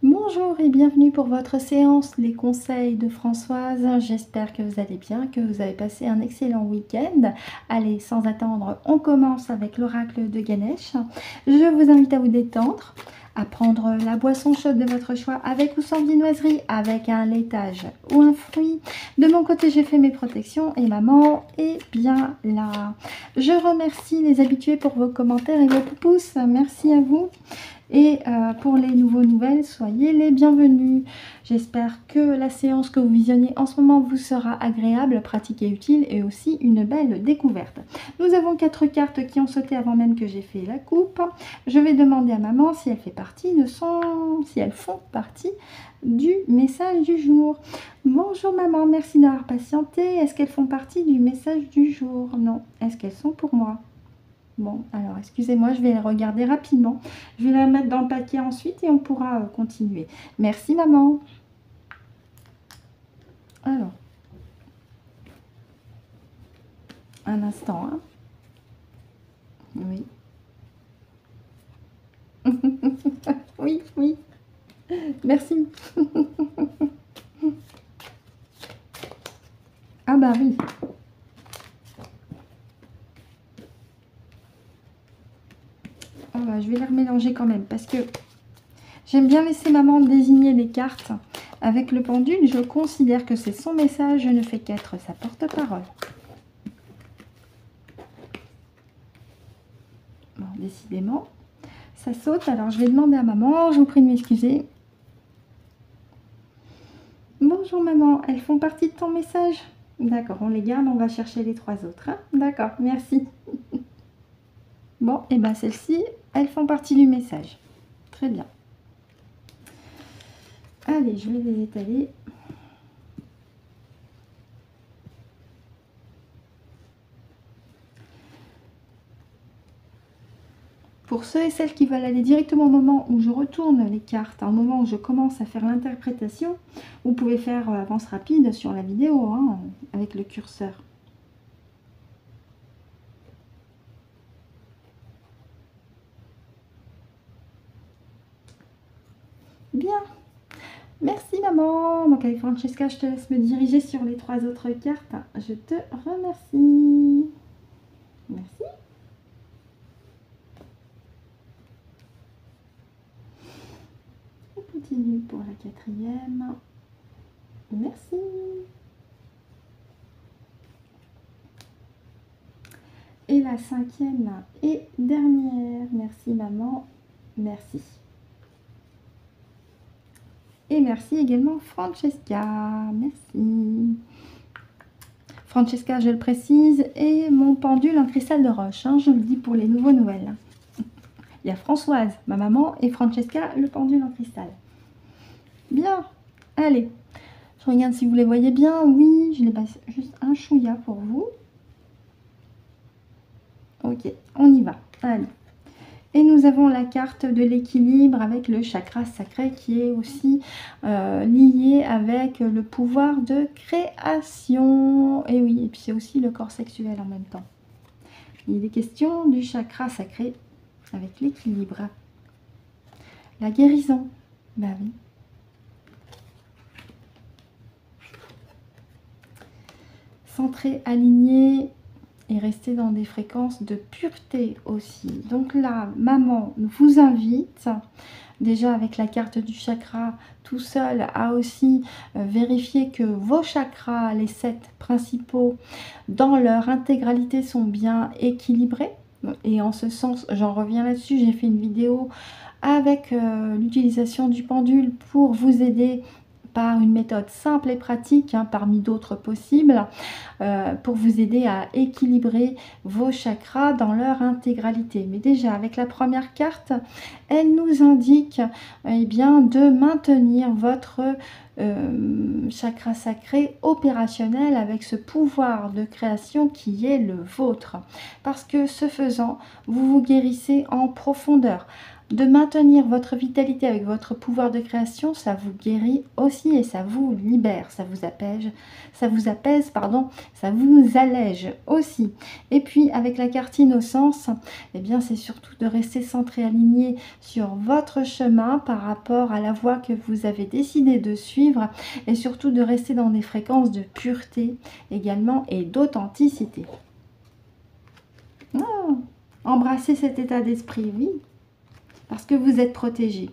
Bonjour et bienvenue pour votre séance Les conseils de Françoise. J'espère que vous allez bien, que vous avez passé un excellent week-end. Allez, sans attendre, on commence avec l'oracle de Ganesh. Je vous invite à vous détendre, à prendre la boisson chaude de votre choix, avec ou sans viennoiserie, avec un laitage ou un fruit. De mon côté, j'ai fait mes protections et maman est bien là. Je remercie les habitués pour vos commentaires et vos pouces. Merci à vous. Et pour les nouvelles, soyez les bienvenus. J'espère que la séance que vous visionnez en ce moment vous sera agréable, pratique et utile, et aussi une belle découverte. Nous avons 4 cartes qui ont sauté avant même que j'ai fait la coupe. Je vais demander à maman si elles font partie du message du jour. Bonjour maman, merci d'avoir patienté. Est-ce qu'elles font partie du message du jour? Non. Est-ce qu'elles sont pour moi? Bon, alors excusez-moi, je vais les regarder rapidement. Je vais les mettre dans le paquet ensuite et on pourra continuer. Merci maman. Alors, un instant. Hein. Oui. Oui, oui. Merci. Ah bah oui. Oh bah, je vais les remélanger quand même parce que j'aime bien laisser maman désigner les cartes. Avec le pendule, je considère que c'est son message. Je ne fais qu'être sa porte-parole. Bon, décidément, ça saute. Alors, je vais demander à maman. Je vous prie de m'excuser. Bonjour maman, elles font partie de ton message? D'accord, on les garde, on va chercher les 3 autres. Hein. D'accord, merci. Bon, et bien celles-ci, elles font partie du message. Très bien. Allez, je vais les étaler. Pour ceux et celles qui veulent aller directement au moment où je retourne les cartes, au moment où je commence à faire l'interprétation, vous pouvez faire avance rapide sur la vidéo hein, avec le curseur. Bien. Merci maman. Donc avec Francesca, je te laisse me diriger sur les 3 autres cartes. Je te remercie. Merci. On continue pour la 4e. Merci. Et la 5e et dernière. Merci maman. Merci. Et merci également Francesca. Merci. Francesca, je le précise, et mon pendule en cristal de roche. Hein, je le dis pour les nouvelles. Il y a Françoise, ma maman, et Francesca, le pendule en cristal. Bien. Allez. Je regarde si vous les voyez bien. Oui, je les passe juste un chouïa pour vous. Ok, on y va. Allez. Et nous avons la carte de l'équilibre avec le chakra sacré qui est aussi lié avec le pouvoir de création. Et oui, et puis c'est aussi le corps sexuel en même temps. Il est question du chakra sacré avec l'équilibre. La guérison. Ben oui. Centré, aligné et rester dans des fréquences de pureté aussi. Donc là, maman vous invite, déjà avec la carte du chakra tout seul, à aussi vérifier que vos chakras, les 7 principaux, dans leur intégralité sont bien équilibrés. Et en ce sens, j'en reviens là-dessus, j'ai fait une vidéo avec l'utilisation du pendule pour vous aider par une méthode simple et pratique, hein, parmi d'autres possibles, pour vous aider à équilibrer vos chakras dans leur intégralité. Mais déjà, avec la première carte, elle nous indique eh bien, de maintenir votre chakra sacré opérationnel avec ce pouvoir de création qui est le vôtre. Parce que ce faisant, vous vous guérissez en profondeur. de maintenir votre vitalité avec votre pouvoir de création, ça vous guérit aussi et ça vous libère, ça vous apaise, pardon, ça vous allège aussi. Et puis avec la carte innocence, eh bien c'est surtout de rester centré, aligné sur votre chemin par rapport à la voie que vous avez décidé de suivre et surtout de rester dans des fréquences de pureté également et d'authenticité. Oh, embrassez cet état d'esprit, oui, parce que vous êtes protégé.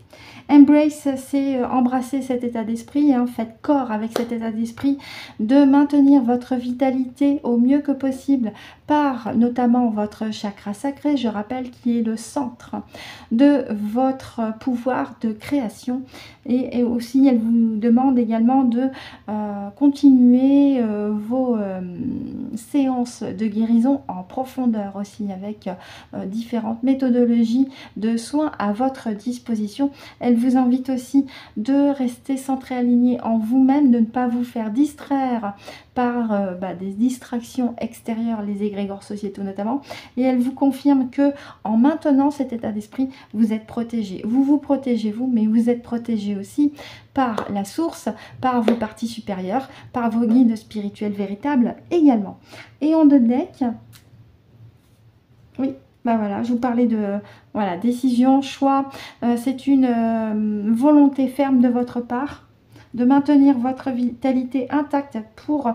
Embrace, c'est embrasser cet état d'esprit, hein, faites corps avec cet état d'esprit, de maintenir votre vitalité au mieux que possible par notamment votre chakra sacré, je rappelle, qui est le centre de votre pouvoir de création. Et aussi, elle vous demande également de continuer vos séances de guérison en profondeur aussi, avec différentes méthodologies de soins à votre disposition. Elle vous invite aussi de rester centré, aligné en vous-même, de ne pas vous faire distraire par des distractions extérieures, les égrégores sociétaux notamment. Et elle vous confirme que en maintenant cet état d'esprit, vous êtes protégé. Vous vous protégez vous, mais vous êtes protégé aussi par la source, par vos parties supérieures, par vos guides spirituels véritables également. Et en deux decks, oui, bah voilà, je vous parlais de voilà, décision, choix. C'est une volonté ferme de votre part de maintenir votre vitalité intacte pour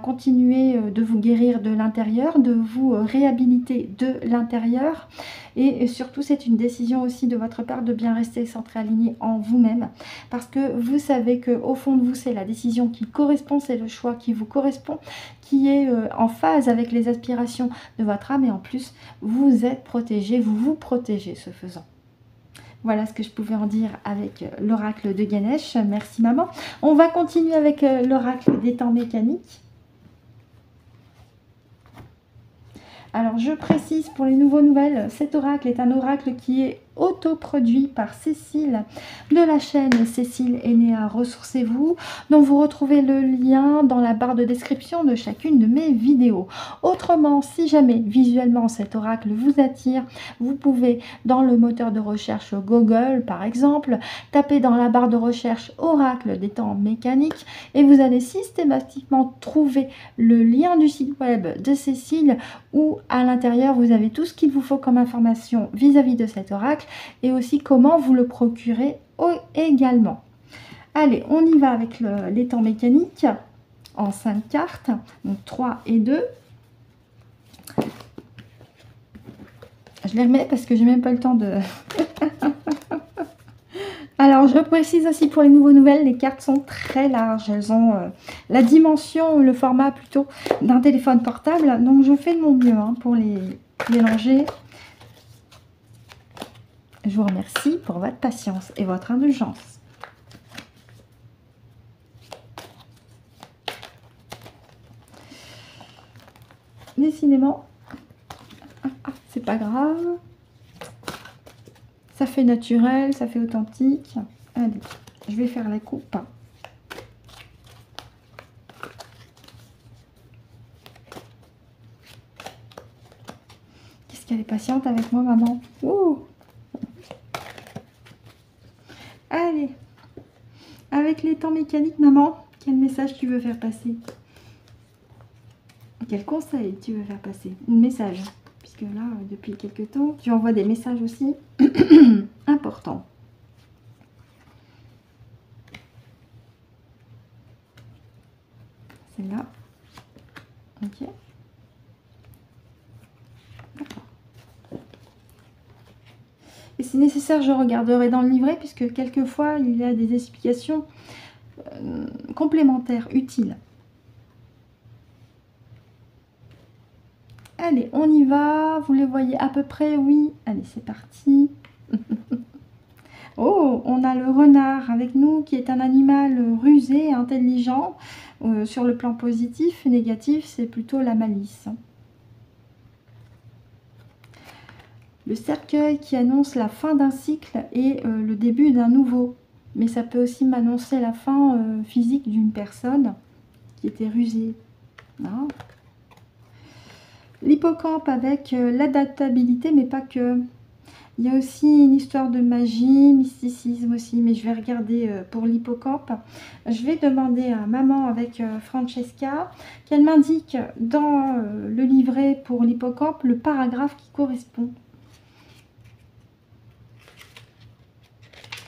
continuer de vous guérir de l'intérieur, de vous réhabiliter de l'intérieur. Et surtout, c'est une décision aussi de votre part de bien rester centré, aligné en vous-même. Parce que vous savez qu'au fond de vous, c'est la décision qui correspond, c'est le choix qui vous correspond, qui est en phase avec les aspirations de votre âme. Et en plus, vous êtes protégé, vous vous protégez ce faisant. Voilà ce que je pouvais en dire avec l'oracle de Ganesh. Merci maman. On va continuer avec l'oracle des temps mécaniques. Alors je précise pour les nouvelles, cet oracle est un oracle qui est autoproduit par Cécile de la chaîne Cécile Enea Ressourcez-vous, dont vous retrouvez le lien dans la barre de description de chacune de mes vidéos. Autrement, si jamais visuellement cet oracle vous attire, vous pouvez dans le moteur de recherche Google par exemple, taper dans la barre de recherche oracle des temps mécaniques et vous allez systématiquement trouver le lien du site web de Cécile où à l'intérieur vous avez tout ce qu'il vous faut comme information vis-à-vis de cet oracle et aussi comment vous le procurez également. Allez, on y va avec les temps mécaniques en 5 cartes, donc 3 et 2. Je les remets parce que j'ai même pas le temps de... Alors, je précise aussi pour les nouvelles, les cartes sont très larges. Elles ont la dimension, le format plutôt d'un téléphone portable. Donc, je fais de mon mieux pour les mélanger. Je vous remercie pour votre patience et votre indulgence. Décidément, c'est pas grave. Ça fait naturel, ça fait authentique. Allez, je vais faire la coupe. Qu'est-ce qu'elle est patiente avec moi, maman. Ouh. Allez, avec les temps mécaniques, maman, quel message tu veux faire passer? Quel conseil tu veux faire passer? Un message, puisque là, depuis quelques temps, tu envoies des messages aussi importants. Celle-là. Ok. D'accord. Et si nécessaire, je regarderai dans le livret, puisque quelquefois, il y a des explications complémentaires, utiles. Allez, on y va. Vous les voyez à peu près, oui. Allez, c'est parti. Oh, on a le renard avec nous, qui est un animal rusé, intelligent. Sur le plan positif et négatif, c'est plutôt la malice. Le cercueil qui annonce la fin d'un cycle et le début d'un nouveau. Mais ça peut aussi m'annoncer la fin physique d'une personne qui était rusée. L'hippocampe avec l'adaptabilité, mais pas que. Il y a aussi une histoire de magie, mysticisme aussi, mais je vais regarder pour l'hippocampe. Je vais demander à maman avec Francesca qu'elle m'indique dans le livret pour l'hippocampe le paragraphe qui correspond.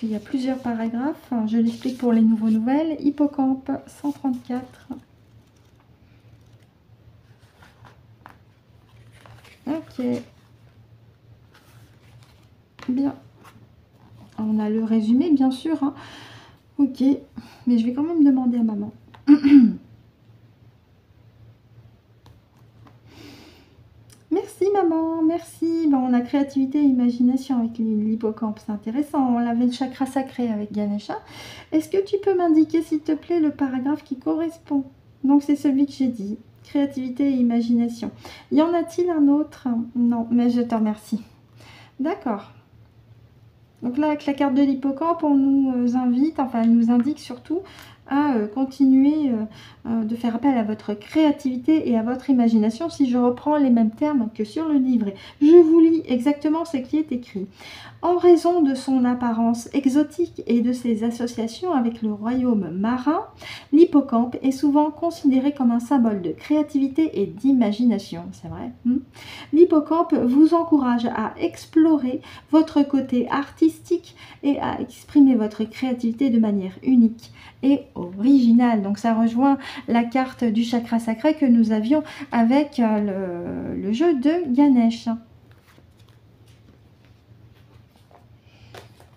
Il y a plusieurs paragraphes, je l'explique pour les nouveaux nouvelles. Hippocampe 134. Ok. Bien. On a le résumé, bien sûr. Hein. Ok. Mais je vais quand même demander à maman. Merci maman, merci. Bon, on a créativité et imagination avec l'hippocampe, c'est intéressant. On avait le chakra sacré avec Ganesha. Est-ce que tu peux m'indiquer s'il te plaît le paragraphe qui correspond? Donc c'est celui que j'ai dit, créativité et imagination. Y en a-t-il un autre? Non, mais je te remercie. D'accord. Donc là, avec la carte de l'hippocampe, on nous invite, enfin elle nous indique surtout à continuer de faire appel à votre créativité et à votre imagination, si je reprends les mêmes termes que sur le livret. Je vous lis exactement ce qui est écrit. En raison de son apparence exotique et de ses associations avec le royaume marin, l'hippocampe est souvent considéré comme un symbole de créativité et d'imagination. C'est vrai. L'hippocampe vous encourage à explorer votre côté artistique et à exprimer votre créativité de manière unique et originale. Donc ça rejoint la carte du chakra sacré que nous avions avec le jeu de Ganesh.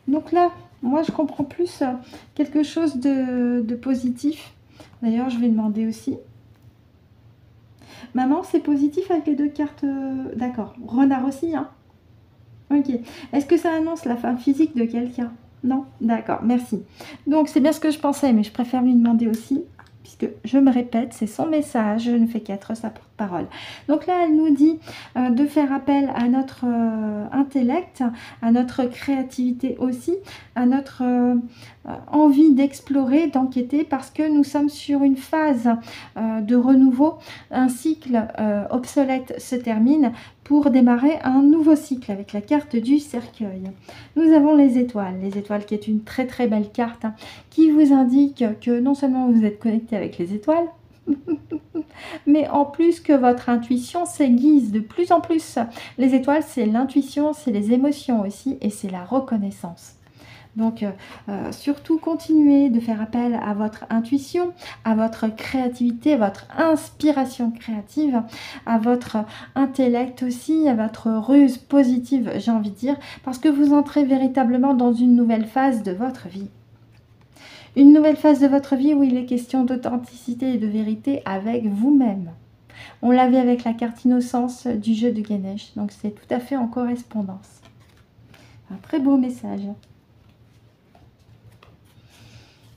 Donc là, moi je comprends plus quelque chose de positif. D'ailleurs, je vais demander aussi. Maman, c'est positif avec les deux cartes. D'accord. Renard aussi, hein. Ok. Est-ce que ça annonce la fin physique de quelqu'un? Non? D'accord, merci. Donc, c'est bien ce que je pensais, mais je préfère lui demander aussi, puisque je me répète, c'est son message, je ne fais qu'être sa porte-parole. Donc là, elle nous dit de faire appel à notre intellect, à notre créativité aussi, à notre envie d'explorer, d'enquêter, parce que nous sommes sur une phase de renouveau. Un cycle obsolète se termine pour démarrer un nouveau cycle avec la carte du cercueil. Nous avons les étoiles qui est une très très belle carte hein, qui vous indique que non seulement vous êtes connecté avec les étoiles, mais en plus que votre intuition s'aiguise de plus en plus. Les étoiles, c'est l'intuition, c'est les émotions aussi et c'est la reconnaissance. Donc, surtout, continuez de faire appel à votre intuition, à votre créativité, à votre inspiration créative, à votre intellect aussi, à votre ruse positive, j'ai envie de dire, parce que vous entrez véritablement dans une nouvelle phase de votre vie. Une nouvelle phase de votre vie où il est question d'authenticité et de vérité avec vous-même. On l'avait avec la carte innocence du jeu de Ganesh, donc c'est tout à fait en correspondance. Un très beau message.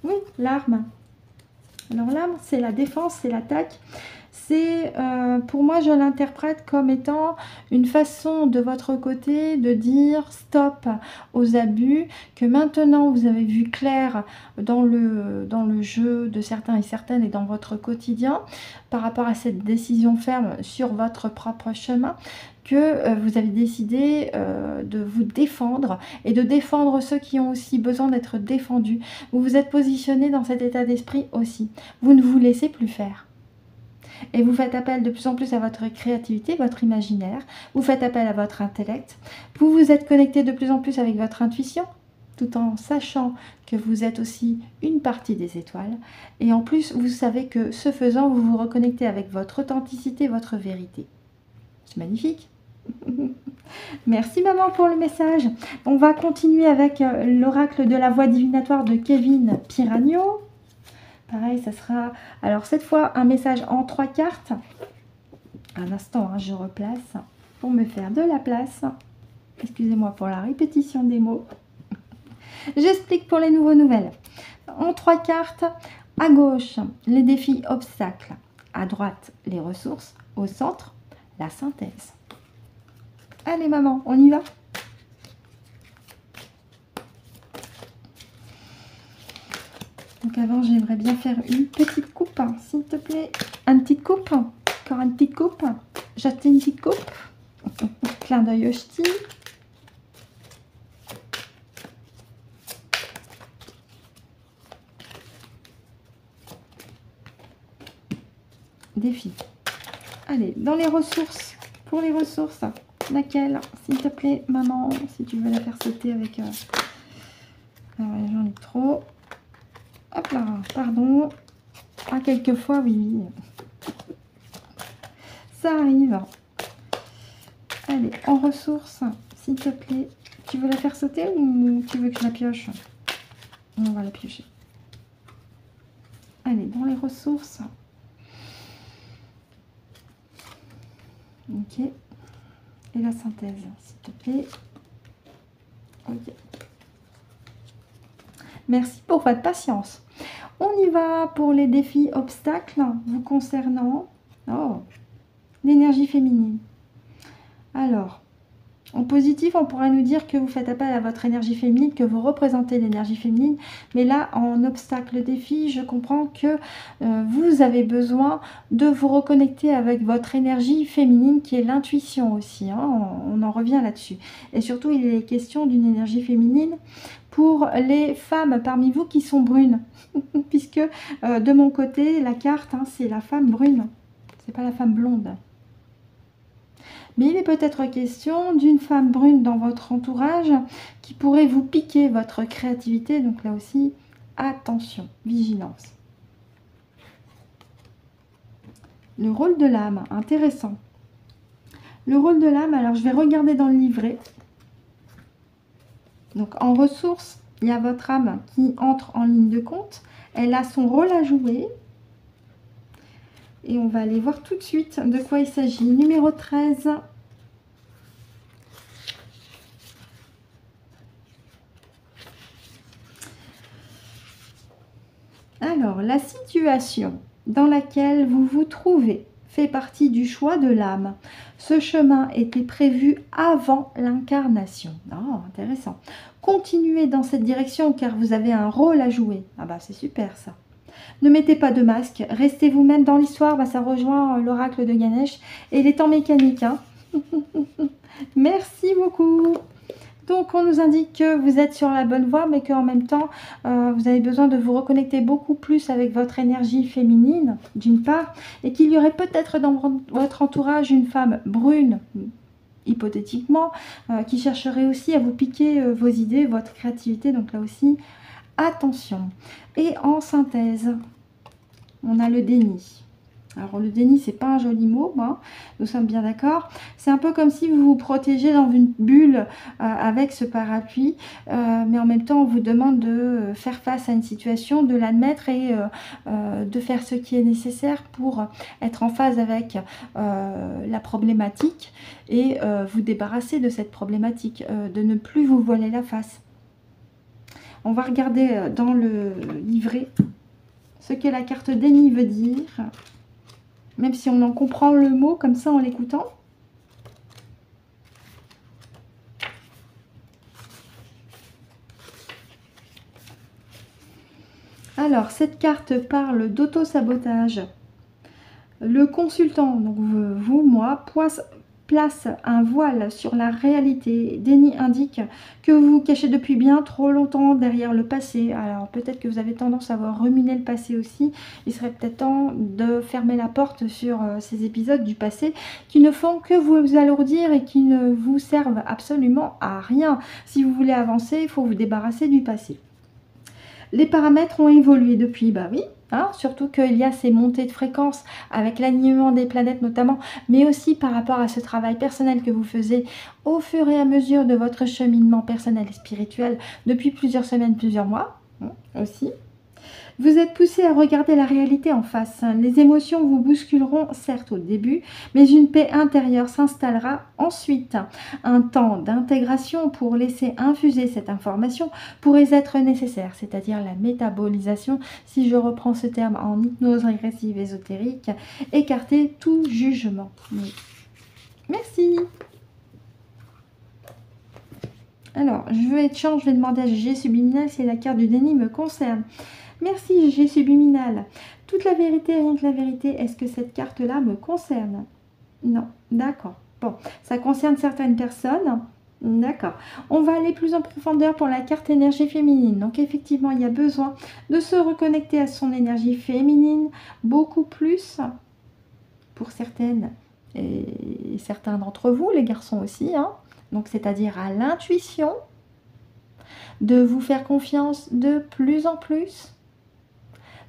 Oui, l'arme. Alors l'arme, c'est la défense, c'est l'attaque. C'est, pour moi, je l'interprète comme étant une façon de votre côté de dire stop aux abus, que maintenant vous avez vu clair dans le jeu de certains et certaines et dans votre quotidien par rapport à cette décision ferme sur votre propre chemin, que vous avez décidé de vous défendre et de défendre ceux qui ont aussi besoin d'être défendus. Vous vous êtes positionné dans cet état d'esprit aussi. Vous ne vous laissez plus faire. Et vous faites appel de plus en plus à votre créativité, votre imaginaire. Vous faites appel à votre intellect. Vous vous êtes connecté de plus en plus avec votre intuition, tout en sachant que vous êtes aussi une partie des étoiles. Et en plus, vous savez que ce faisant, vous vous reconnectez avec votre authenticité, votre vérité. C'est magnifique. Merci maman pour le message. On va continuer avec l'oracle de la voix divinatoire de Kevin Piragno. Pareil, ça sera alors cette fois un message en 3 cartes. Un instant, hein, je replace pour me faire de la place. Excusez-moi pour la répétition des mots. J'explique pour les nouveaux nouvelles. En 3 cartes, à gauche, les défis obstacles. À droite, les ressources. Au centre, la synthèse. Allez maman, on y va? Donc avant, j'aimerais bien faire une petite coupe, hein, s'il te plaît. Une petite coupe, encore une petite coupe. J'attends une petite coupe. Clin d'œil au ch'ti. défi. Allez, dans les ressources, pour les ressources, laquelle, s'il te plaît, maman, si tu veux la faire sauter avec... j'en ai trop. Hop là, pardon. Ah, quelquefois, oui. Ça arrive. Allez, en ressources, s'il te plaît. Tu veux la faire sauter ou tu veux que je la pioche? On va la piocher. Allez, dans les ressources. Ok. Et la synthèse, s'il te plaît. Ok. Merci pour votre patience. On y va pour les défis obstacles vous concernant. Oh, l'énergie féminine. Alors, en positif, on pourrait nous dire que vous faites appel à votre énergie féminine, que vous représentez l'énergie féminine. Mais là, en obstacle défi, je comprends que vous avez besoin de vous reconnecter avec votre énergie féminine, qui est l'intuition aussi. Hein, on en revient là-dessus. Et surtout, il est question d'une énergie féminine pour les femmes parmi vous qui sont brunes. Puisque de mon côté, la carte, hein, c'est la femme brune. C'est pas la femme blonde. Mais il est peut-être question d'une femme brune dans votre entourage qui pourrait vous piquer votre créativité. Donc là aussi, attention, vigilance. Le rôle de l'âme, intéressant. Le rôle de l'âme, alors je vais regarder dans le livret. Donc en ressources, il y a votre âme qui entre en ligne de compte. Elle a son rôle à jouer. Et on va aller voir tout de suite de quoi il s'agit. Numéro 13. Alors, la situation dans laquelle vous vous trouvez fait partie du choix de l'âme. Ce chemin était prévu avant l'incarnation. Oh, intéressant. Continuez dans cette direction car vous avez un rôle à jouer. Ah bah c'est super ça. Ne mettez pas de masque, restez vous-même dans l'histoire, bah, ça rejoint l'oracle de Ganesh et les temps mécaniques. Hein. Merci beaucoup. Donc on nous indique que vous êtes sur la bonne voie, mais qu'en même temps, vous avez besoin de vous reconnecter beaucoup plus avec votre énergie féminine, d'une part, et qu'il y aurait peut-être dans votre entourage une femme brune, hypothétiquement, qui chercherait aussi à vous piquer vos idées, votre créativité, donc là aussi, attention. Et en synthèse, on a le déni. Alors le déni, c'est pas un joli mot, hein, nous sommes bien d'accord. C'est un peu comme si vous vous protégez dans une bulle avec ce parapluie, mais en même temps on vous demande de faire face à une situation, de l'admettre et de faire ce qui est nécessaire pour être en phase avec la problématique et vous débarrasser de cette problématique, de ne plus vous voiler la face. On va regarder dans le livret ce que la carte déni veut dire. Même si on en comprend le mot comme ça en l'écoutant. Alors, cette carte parle d'auto-sabotage. Le consultant, donc vous, moi, place un voile sur la réalité. Déni indique que vous vous cachez depuis bien trop longtemps derrière le passé. Alors peut-être que vous avez tendance à avoir ruminé le passé aussi. Il serait peut-être temps de fermer la porte sur ces épisodes du passé qui ne font que vous alourdir et qui ne vous servent absolument à rien. Si vous voulez avancer, il faut vous débarrasser du passé. Les paramètres ont évolué depuis, bah oui. Hein, surtout qu'il y a ces montées de fréquences avec l'alignement des planètes notamment, mais aussi par rapport à ce travail personnel que vous faisiez au fur et à mesure de votre cheminement personnel et spirituel depuis plusieurs semaines, plusieurs mois aussi. Vous êtes poussé à regarder la réalité en face. Les émotions vous bousculeront certes au début, mais une paix intérieure s'installera ensuite. Un temps d'intégration pour laisser infuser cette information pourrait être nécessaire, c'est-à-dire la métabolisation, si je reprends ce terme en hypnose régressive ésotérique, écarter tout jugement. Oui. Merci. Alors, je vais demander à GG Subliminal si la carte du déni me concerne. Merci GG Subliminal. Toute la vérité, rien que la vérité, est-ce que cette carte-là me concerne? Non, d'accord. Bon, ça concerne certaines personnes. D'accord. On va aller plus en profondeur pour la carte énergie féminine. Donc effectivement, il y a besoin de se reconnecter à son énergie féminine beaucoup plus pour certaines et certains d'entre vous, les garçons aussi, hein. Donc c'est-à-dire à l'intuition, de vous faire confiance de plus en plus,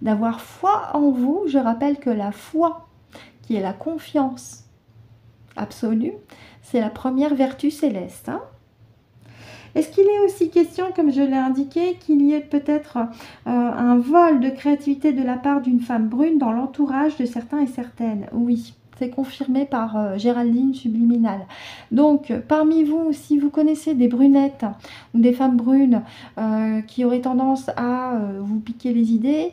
d'avoir foi en vous. Je rappelle que la foi, qui est la confiance absolue, c'est la première vertu céleste, hein. Est-ce qu'il est aussi question, comme je l'ai indiqué, qu'il y ait peut-être un vol de créativité de la part d'une femme brune dans l'entourage de certains et certaines? Oui, c'est confirmé par Géraldine Subliminal. Donc, parmi vous, si vous connaissez des brunettes ou des femmes brunes qui auraient tendance à vous piquer les idées,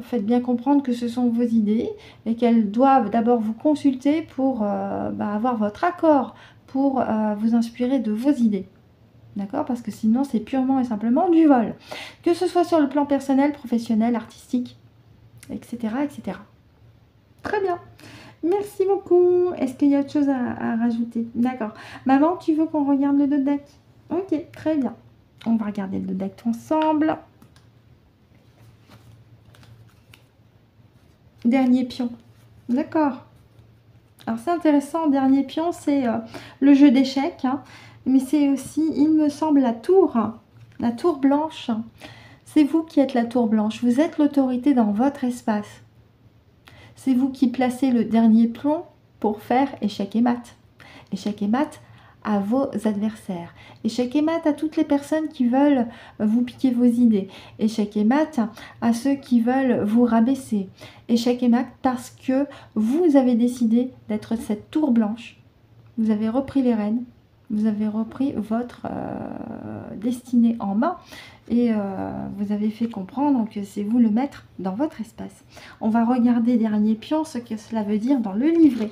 faites bien comprendre que ce sont vos idées et qu'elles doivent d'abord vous consulter pour avoir votre accord pour vous inspirer de vos idées. D'accord? Parce que sinon, c'est purement et simplement du vol. Que ce soit sur le plan personnel, professionnel, artistique, etc. etc. Très bien. Merci beaucoup. Est-ce qu'il y a autre chose à rajouter? D'accord. Maman, tu veux qu'on regarde le dos de deck? Ok, très bien. On va regarder le dos de deck ensemble. Dernier pion. D'accord. Alors, c'est intéressant. Dernier pion, c'est le jeu d'échecs, hein. Mais c'est aussi, il me semble, la tour blanche. C'est vous qui êtes la tour blanche. Vous êtes l'autorité dans votre espace. C'est vous qui placez le dernier pion pour faire échec et mat. Échec et mat à vos adversaires. Échec et mat à toutes les personnes qui veulent vous piquer vos idées. Échec et mat à ceux qui veulent vous rabaisser. Échec et mat parce que vous avez décidé d'être cette tour blanche. Vous avez repris les rênes. Vous avez repris votre destinée en main et vous avez fait comprendre que c'est vous le maître dans votre espace. On va regarder dernier pion, ce que cela veut dire dans le livret.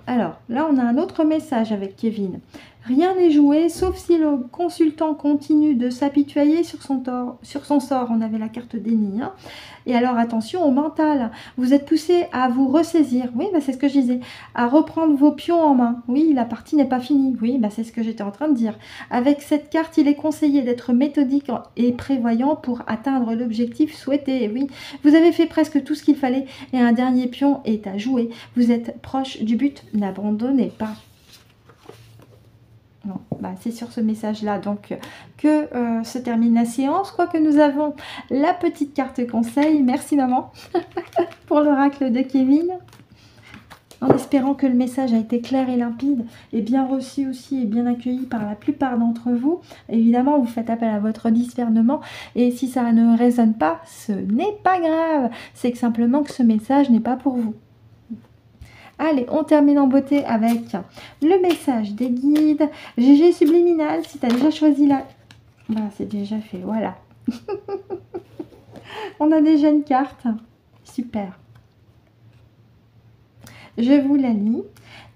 Alors, là on a un autre message avec Kevin. Rien n'est joué, sauf si le consultant continue de s'apitoyer sur son sort. On avait la carte déni, hein. Et alors, attention au mental. Vous êtes poussé à vous ressaisir. Oui, c'est ce que je disais. À reprendre vos pions en main. Oui, la partie n'est pas finie. Oui, c'est ce que j'étais en train de dire. Avec cette carte, il est conseillé d'être méthodique et prévoyant pour atteindre l'objectif souhaité. Oui, vous avez fait presque tout ce qu'il fallait et un dernier pion est à jouer. Vous êtes proche du but. N'abandonnez pas. Non, c'est sur ce message-là donc que se termine la séance. Quoique nous avons la petite carte conseil. Merci maman pour l'oracle de Kevin. En espérant que le message a été clair et limpide et bien reçu aussi et bien accueilli par la plupart d'entre vous. Évidemment, vous faites appel à votre discernement et si ça ne résonne pas, ce n'est pas grave. C'est que simplement que ce message n'est pas pour vous. Allez, on termine en beauté avec le message des guides. GG Subliminal, si tu as déjà choisi la... c'est déjà fait, voilà. On a déjà une carte. Super. Je vous la lis.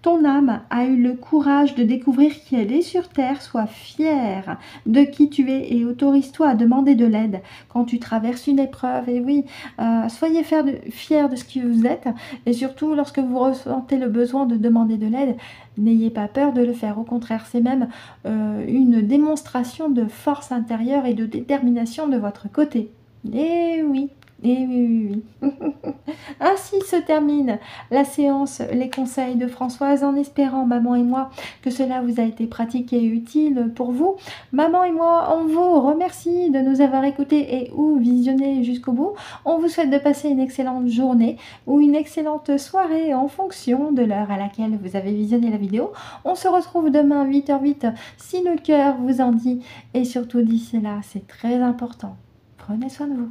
Ton âme a eu le courage de découvrir qui elle est sur Terre. Sois fière de qui tu es et autorise-toi à demander de l'aide quand tu traverses une épreuve. Et oui, soyez fiers de ce que vous êtes. Et surtout, lorsque vous ressentez le besoin de demander de l'aide, n'ayez pas peur de le faire. Au contraire, c'est même une démonstration de force intérieure et de détermination de votre côté. Et oui. Et oui. Ainsi se termine la séance, les conseils de Françoise, en espérant, maman et moi, que cela vous a été pratique et utile pour vous. Maman et moi, on vous remercie de nous avoir écoutés et ou visionnés jusqu'au bout. On vous souhaite de passer une excellente journée ou une excellente soirée en fonction de l'heure à laquelle vous avez visionné la vidéo. On se retrouve demain 8h08 si le cœur vous en dit. Et surtout d'ici là, c'est très important. Prenez soin de vous.